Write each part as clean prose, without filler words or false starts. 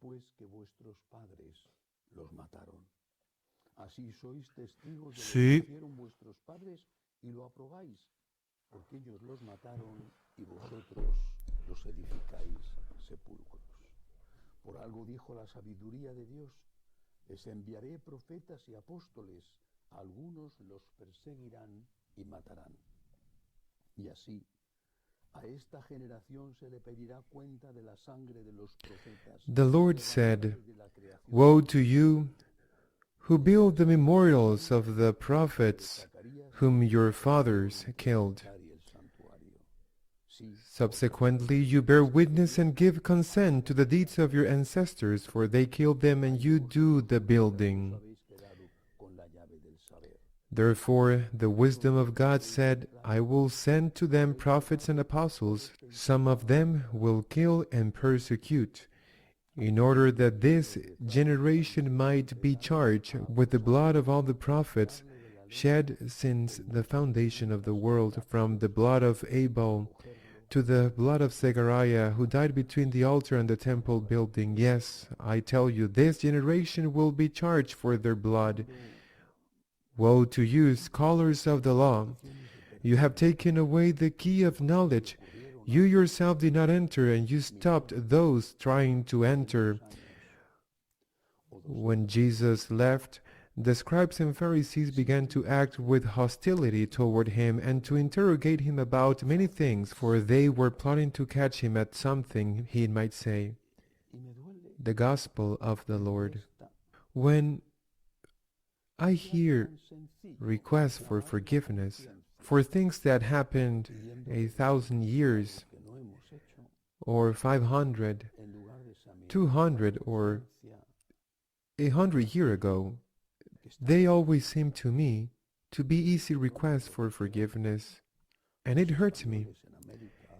después que vuestros padres los mataron. Así sois testigos de lo que Sí. hicieron vuestros padres y lo aprobáis, porque ellos los mataron y vosotros los edificáis sepulcros. Por algo dijo la sabiduría de Dios: les enviaré profetas y apóstoles, algunos los perseguirán y matarán. Y así, a esta generación se le pedirá cuenta de la sangre de los profetas. The Lord said, "Woe to you who build the memorials of the prophets whom your fathers killed. Subsequently, you bear witness and give consent to the deeds of your ancestors, for they killed them and you do the building." Therefore, the wisdom of God said, "I will send to them prophets and apostles. Some of them will kill and persecute, in order that this generation might be charged with the blood of all the prophets shed since the foundation of the world, from the blood of Abel to the blood of Zechariah, who died between the altar and the temple building. Yes, I tell you, this generation will be charged for their blood. Woe to you, scholars of the law! You have taken away the key of knowledge. You yourself did not enter, and you stopped those trying to enter. When Jesus left, the scribes and Pharisees began to act with hostility toward him and to interrogate him about many things, for they were plotting to catch him at something he might say. The Gospel of the Lord. When I hear requests for forgiveness for things that happened 1,000 years, or 500, 200, or 100 years ago, they always seem to me to be easy requests for forgiveness, and it hurts me.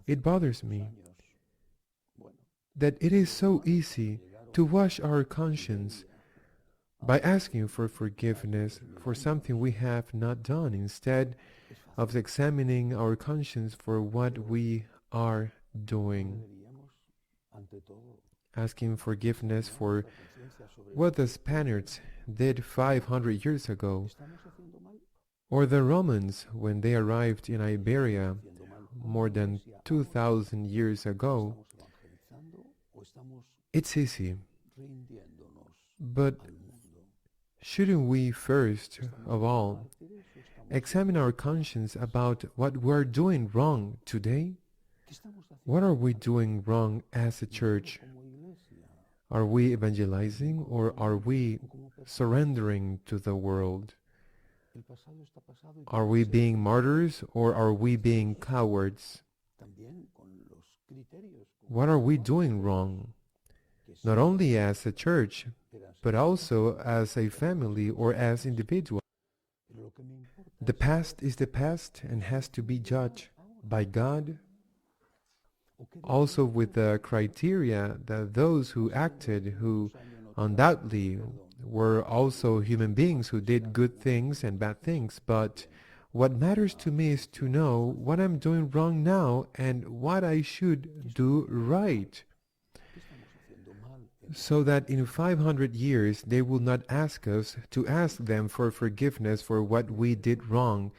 It bothers me that it is so easy to wash our conscience by asking for forgiveness for something we have not done, instead of examining our conscience for what we are doing. Asking forgiveness for what the Spaniards did 500 years ago, or the Romans when they arrived in Iberia more than 2,000 years ago. It's easy, but shouldn't we first of all examine our conscience about what we're doing wrong today? What are we doing wrong as a church? Are we evangelizing, or are we surrendering to the world? Are we being martyrs, or are we being cowards? What are we doing wrong? Not only as a church, but also as a family or as individuals. The past is the past and has to be judged by God, also with the criteria that those who acted, who undoubtedly were also human beings who did good things and bad things, but what matters to me is to know what I'm doing wrong now and what I should do right, so that in 500 years they will not ask us to ask them for forgiveness for what we did wrong,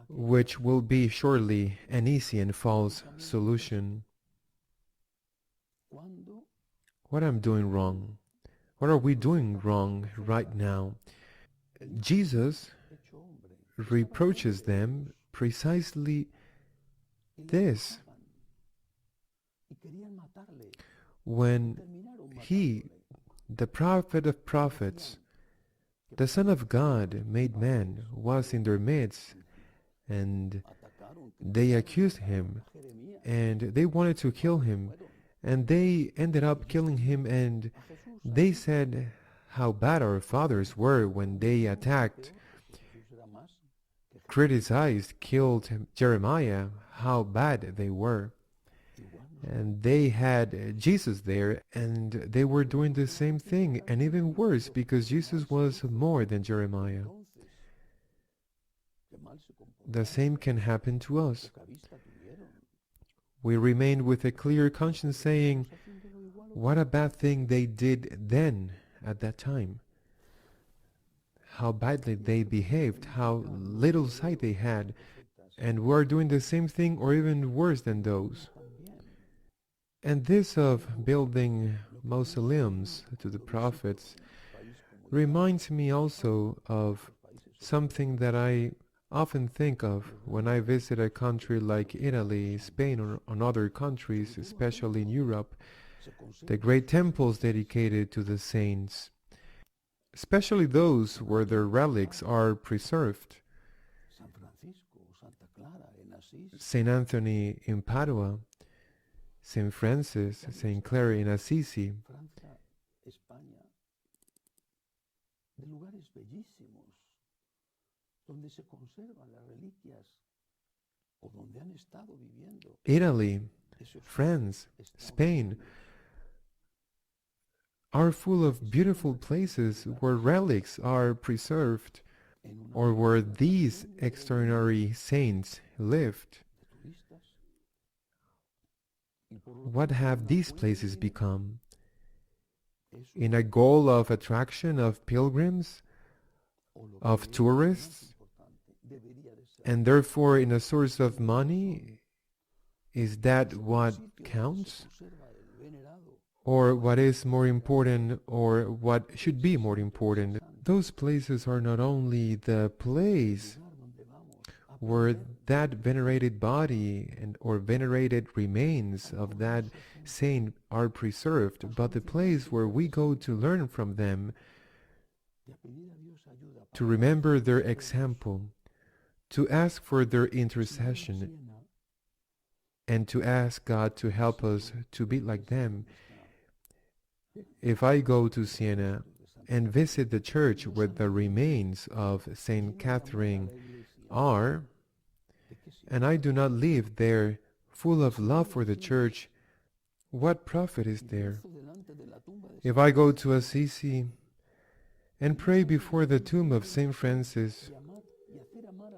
which will be surely an easy and false solution. What I'm doing wrong? What are we doing wrong right now? Jesus reproaches them precisely this. When he, the prophet of prophets, the Son of God made man, was in their midst, and they accused him, and they wanted to kill him, and they ended up killing him, and they said how bad our fathers were when they attacked, criticized, killed Jeremiah, how bad they were. And they had Jesus there, and they were doing the same thing, and even worse, because Jesus was more than Jeremiah. The same can happen to us. We remain with a clear conscience saying, What a bad thing they did then, at that time. How badly they behaved, how little sight they had, and we're doing the same thing or even worse than those. And this of building mausoleums to the prophets reminds me also of something that I often think of when I visit a country like Italy, Spain, or other countries, especially in Europe, the great temples dedicated to the saints, especially those where their relics are preserved. Saint Anthony in Padua, Saint Francis, Saint Clare in Assisi. Italy, France, Spain are full of beautiful places where relics are preserved, or where these extraordinary saints lived. What have these places become? In a goal of attraction of pilgrims, of tourists, and therefore in a source of money? Is that what counts? Or what is more important, or what should be more important? Those places are not only the place where that venerated body or venerated remains of that saint are preserved, but the place where we go to learn from them, to remember their example, to ask for their intercession, and to ask God to help us to be like them. If I go to Siena and visit the church where the remains of Saint Catherine are, and I do not live there full of love for the church, what profit is there? If I go to Assisi and pray before the tomb of Saint Francis,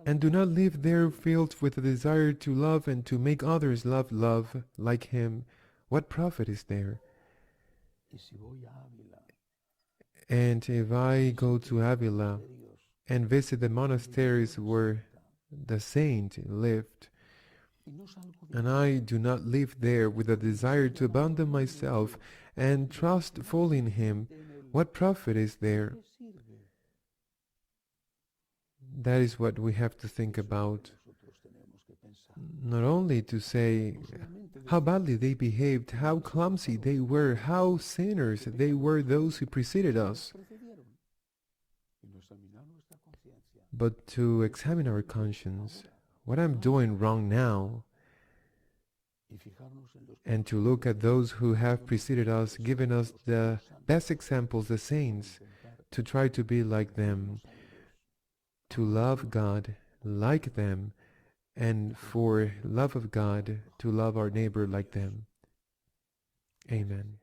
and do not live there filled with a desire to love and to make others love like him, what profit is there? And if I go to Avila and visit the monasteries where the saint lived, and I do not live there with a desire to abandon myself and trust fully in him, what profit is there? That is what we have to think about. Not only to say how badly they behaved, how clumsy they were, how sinners they were, those who preceded us, but to examine our conscience, what I'm doing wrong now, and to look at those who have preceded us, given us the best examples, the saints, to try to be like them, to love God like them, and for love of God, to love our neighbor like them. Amen.